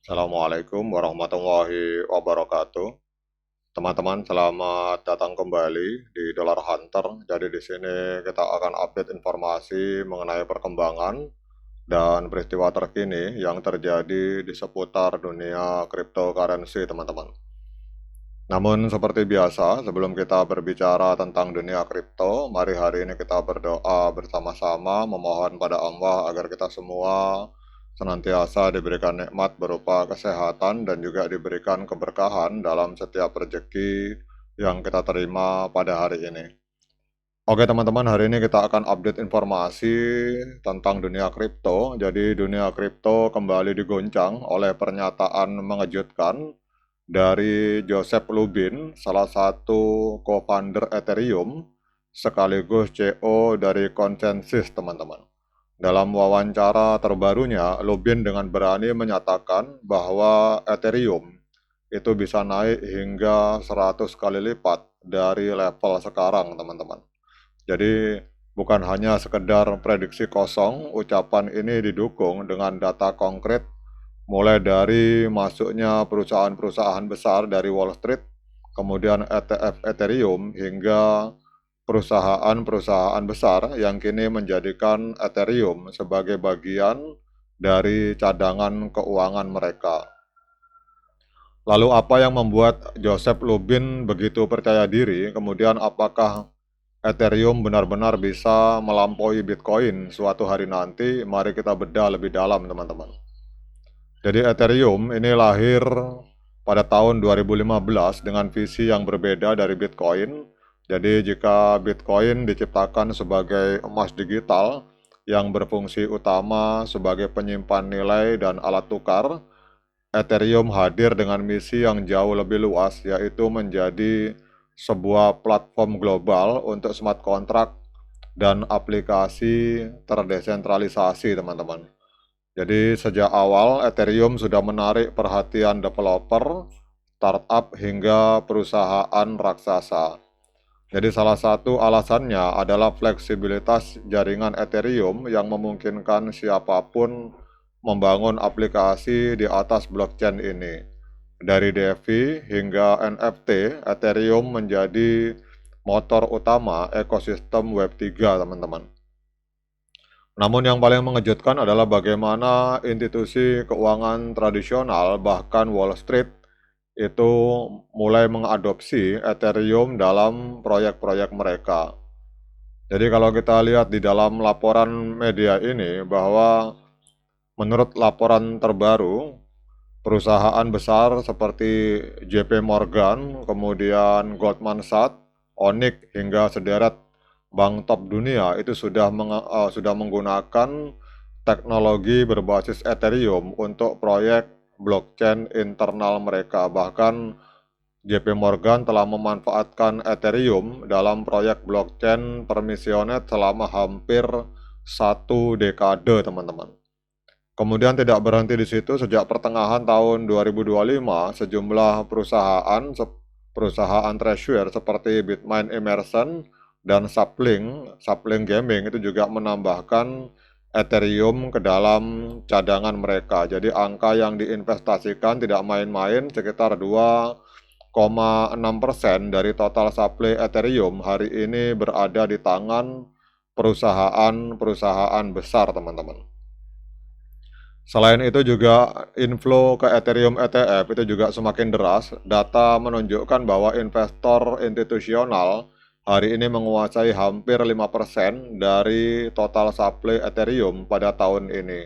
Assalamualaikum warahmatullahi wabarakatuh. Teman-teman, selamat datang kembali di Dollar Hunter. Jadi di sini kita akan update informasi mengenai perkembangan dan peristiwa terkini yang terjadi di seputar dunia cryptocurrency, teman-teman. Namun seperti biasa, sebelum kita berbicara tentang dunia kripto, mari hari ini kita berdoa bersama-sama memohon pada Allah agar kita semua senantiasa diberikan nikmat berupa kesehatan dan juga diberikan keberkahan dalam setiap rezeki yang kita terima pada hari ini. Oke teman-teman, hari ini kita akan update informasi tentang dunia kripto. Jadi dunia kripto kembali diguncang oleh pernyataan mengejutkan dari Joseph Lubin, salah satu co-founder Ethereum, sekaligus CEO dari ConsenSys, teman-teman. Dalam wawancara terbarunya, Lubin dengan berani menyatakan bahwa Ethereum itu bisa naik hingga 100 kali lipat dari level sekarang, teman-teman. Jadi bukan hanya sekedar prediksi kosong, ucapan ini didukung dengan data konkret mulai dari masuknya perusahaan-perusahaan besar dari Wall Street, kemudian ETF Ethereum, hingga perusahaan-perusahaan besar yang kini menjadikan Ethereum sebagai bagian dari cadangan keuangan mereka. Lalu apa yang membuat Joseph Lubin begitu percaya diri? Kemudian apakah Ethereum benar-benar bisa melampaui Bitcoin suatu hari nanti? Mari kita bedah lebih dalam, teman-teman. Jadi Ethereum ini lahir pada tahun 2015 dengan visi yang berbeda dari Bitcoin. Jadi jika Bitcoin diciptakan sebagai emas digital yang berfungsi utama sebagai penyimpan nilai dan alat tukar, Ethereum hadir dengan misi yang jauh lebih luas, yaitu menjadi sebuah platform global untuk smart contract dan aplikasi terdesentralisasi, teman-teman. Jadi sejak awal Ethereum sudah menarik perhatian developer, startup, hingga perusahaan raksasa. Jadi salah satu alasannya adalah fleksibilitas jaringan Ethereum yang memungkinkan siapapun membangun aplikasi di atas blockchain ini. Dari DeFi hingga NFT, Ethereum menjadi motor utama ekosistem Web3, teman-teman. Namun yang paling mengejutkan adalah bagaimana institusi keuangan tradisional, bahkan Wall Street, itu mulai mengadopsi Ethereum dalam proyek-proyek mereka. Jadi kalau kita lihat di dalam laporan media ini bahwa menurut laporan terbaru, perusahaan besar seperti JP Morgan, kemudian Goldman Sachs, Onyx, hingga sederet bank top dunia itu sudah menggunakan teknologi berbasis Ethereum untuk proyek blockchain internal mereka. Bahkan JP Morgan telah memanfaatkan Ethereum dalam proyek blockchain permissioner selama hampir 1 dekade, teman-teman. Kemudian tidak berhenti di situ, sejak pertengahan tahun 2025, sejumlah perusahaan treasury seperti Bitmain Immersion dan Suplink Gaming itu juga menambahkan Ethereum ke dalam cadangan mereka. Jadi angka yang diinvestasikan tidak main-main, sekitar 2,6% dari total supply Ethereum hari ini berada di tangan perusahaan-perusahaan besar, teman-teman. Selain itu juga inflow ke Ethereum ETF itu juga semakin deras. Data menunjukkan bahwa investor institusional hari ini menguasai hampir 5% dari total supply Ethereum pada tahun ini.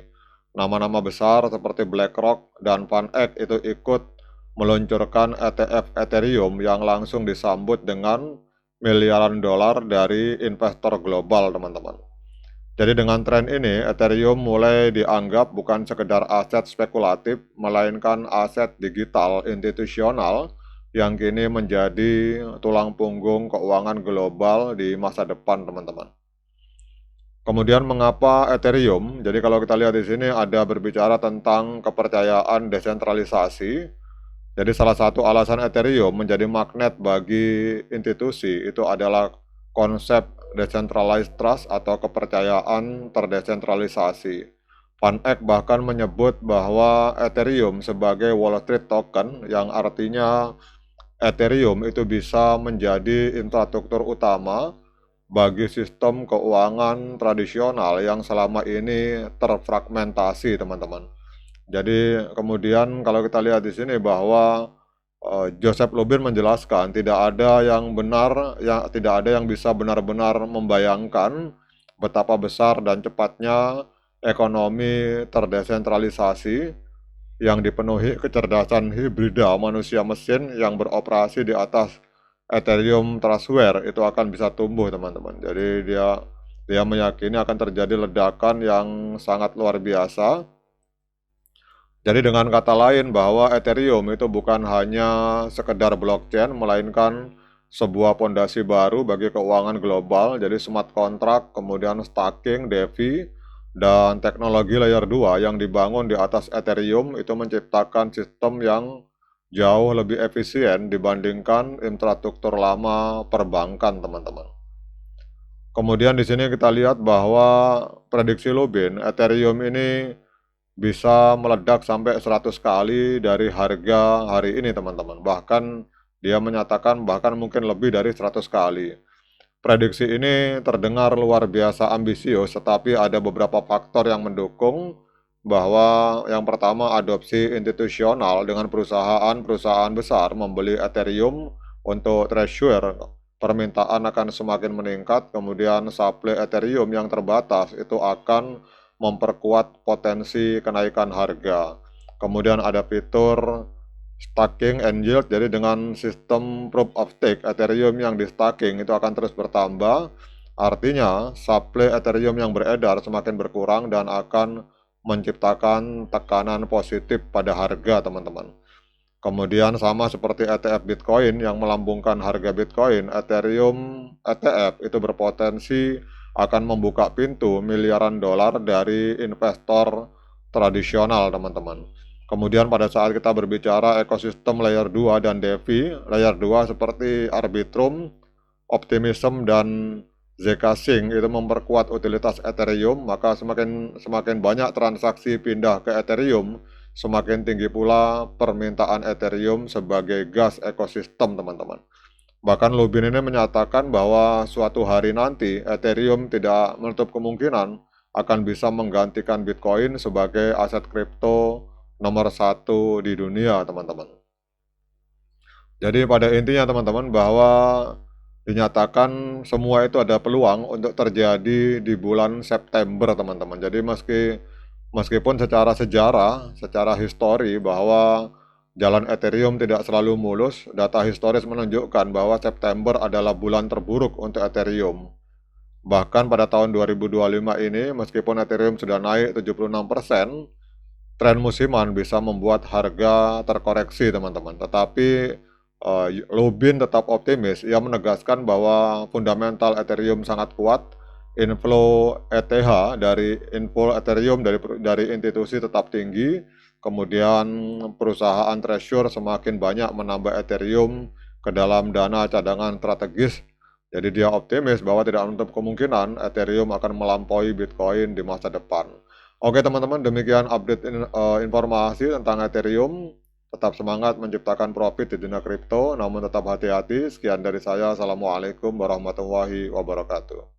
Nama-nama besar seperti BlackRock dan VanEck itu ikut meluncurkan ETF Ethereum yang langsung disambut dengan miliaran dolar dari investor global, teman-teman. Jadi dengan tren ini, Ethereum mulai dianggap bukan sekedar aset spekulatif, melainkan aset digital institusional yang kini menjadi tulang punggung keuangan global di masa depan, teman-teman. Kemudian mengapa Ethereum? Jadi kalau kita lihat di sini ada berbicara tentang kepercayaan desentralisasi. Jadi salah satu alasan Ethereum menjadi magnet bagi institusi itu adalah konsep decentralized trust atau kepercayaan terdesentralisasi. VanEck bahkan menyebut bahwa Ethereum sebagai Wall Street token, yang artinya Ethereum itu bisa menjadi infrastruktur utama bagi sistem keuangan tradisional yang selama ini terfragmentasi, teman-teman. Jadi kemudian kalau kita lihat di sini bahwa Joseph Lubin menjelaskan tidak ada yang bisa benar-benar membayangkan betapa besar dan cepatnya ekonomi terdesentralisasi yang dipenuhi kecerdasan hibrida manusia mesin yang beroperasi di atas Ethereum Trustware itu akan bisa tumbuh, teman-teman. Jadi dia meyakini akan terjadi ledakan yang sangat luar biasa. Jadi dengan kata lain bahwa Ethereum itu bukan hanya sekedar blockchain, melainkan sebuah fondasi baru bagi keuangan global. Jadi smart contract, kemudian staking, DeFi, dan teknologi layer 2 yang dibangun di atas Ethereum itu menciptakan sistem yang jauh lebih efisien dibandingkan infrastruktur lama perbankan, teman-teman. Kemudian di sini kita lihat bahwa prediksi Lubin, Ethereum ini bisa meledak sampai 100 kali dari harga hari ini, teman-teman. Bahkan dia menyatakan bahkan mungkin lebih dari 100 kali. Prediksi ini terdengar luar biasa ambisius, tetapi ada beberapa faktor yang mendukung, bahwa yang pertama adopsi institusional dengan perusahaan-perusahaan besar membeli Ethereum untuk treasure, permintaan akan semakin meningkat, kemudian supply Ethereum yang terbatas itu akan memperkuat potensi kenaikan harga. Kemudian ada fitur staking and yield, jadi dengan sistem proof of stake, Ethereum yang di staking itu akan terus bertambah. Artinya, supply Ethereum yang beredar semakin berkurang dan akan menciptakan tekanan positif pada harga, teman-teman. Kemudian sama seperti ETF Bitcoin yang melambungkan harga Bitcoin, Ethereum ETF itu berpotensi akan membuka pintu miliaran dolar dari investor tradisional, teman-teman. Kemudian pada saat kita berbicara ekosistem layer 2 dan DeFi, layer 2 seperti Arbitrum, Optimism, dan Zcash itu memperkuat utilitas Ethereum, maka semakin banyak transaksi pindah ke Ethereum, semakin tinggi pula permintaan Ethereum sebagai gas ekosistem, teman-teman. Bahkan Lubin ini menyatakan bahwa suatu hari nanti Ethereum tidak menutup kemungkinan akan bisa menggantikan Bitcoin sebagai aset kripto nomor 1 di dunia, teman-teman. Jadi pada intinya, teman-teman, bahwa dinyatakan semua itu ada peluang untuk terjadi di bulan September, teman-teman. Jadi meskipun secara sejarah, secara histori bahwa jalan Ethereum tidak selalu mulus, data historis menunjukkan bahwa September adalah bulan terburuk untuk Ethereum. Bahkan pada tahun 2025 ini, meskipun Ethereum sudah naik 76%, tren musiman bisa membuat harga terkoreksi, teman-teman. Tetapi Lubin tetap optimis. Ia menegaskan bahwa fundamental Ethereum sangat kuat, inflow Ethereum dari institusi tetap tinggi, kemudian perusahaan treasure semakin banyak menambah Ethereum ke dalam dana cadangan strategis. Jadi dia optimis bahwa tidak menutup kemungkinan Ethereum akan melampaui Bitcoin di masa depan. Oke, teman-teman, demikian update informasi tentang Ethereum. Tetap semangat menciptakan profit di dunia kripto, namun tetap hati-hati. Sekian dari saya. Assalamualaikum warahmatullahi wabarakatuh.